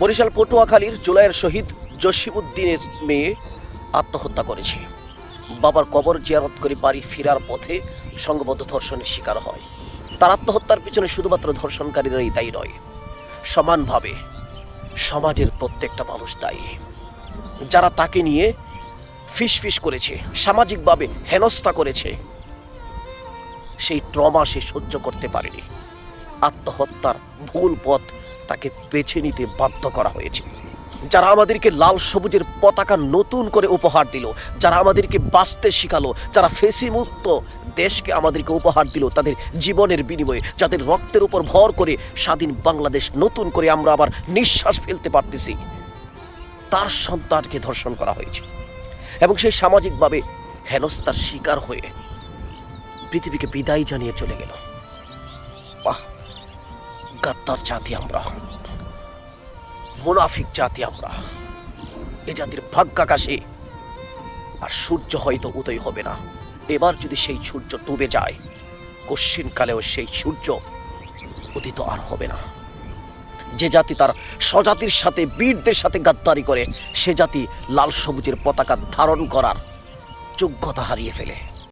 বরিশাল পটুয়াখালীর জুলাইয়ের শহীদ জসিমউদ্দিনের মেয়ে আত্মহত্যা করেছে। বাবার কবর জিয়ারত করে বাড়ি ফেরার পথে সংঘবদ্ধ ধর্ষণের শিকার হয়। তার আত্মহত্যার পিছনে শুধুমাত্র ধর্ষণকারীরাই দায়ী নয়, সমানভাবে সমাজের প্রত্যেকটা মানুষ দায়ী। যারা তাকে নিয়ে ফিসফিস করেছে, সামাজিকভাবে হেনস্থা করেছে, সেই ট্রমা সে সহ্য করতে পারেনি। আত্মহত্যার ভুল পথ তাকে বেছে নিতে বাধ্য করা হয়েছে। যারা আমাদেরকে লাল সবুজের পতাকা নতুন করে উপহার দিল, যারা আমাদেরকে বাঁচতে শিখালো, যারা ফেসিমুক্ত দেশকে আমাদেরকে উপহার দিল তাদের জীবনের বিনিময়ে, যাদের রক্তের উপর ভর করে স্বাধীন বাংলাদেশ নতুন করে আমরা আবার নিঃশ্বাস ফেলতে পারতেছি, তার সন্তানকে ধর্ষণ করা হয়েছে এবং সেই সামাজিকভাবে হেনস্থার শিকার হয়ে পৃথিবীকে বিদায় জানিয়ে চলে গেল। বাহ, গাদ্দার জাতি আমরা, মুনাফিক জাতি আমরা। এ জাতির ভাগ্যাকাশে আর সূর্য হয়তো উদয় হবে না। এবার যদি সেই সূর্য ডুবে যায়, কশ্চিনকালেও সেই সূর্য উদিত আর হবে না। যে জাতি তার স্বজাতির সাথে, বীরদের সাথে গাদ্দারি করে, সে জাতি লাল সবুজের পতাকা ধারণ করার যোগ্যতা হারিয়ে ফেলে।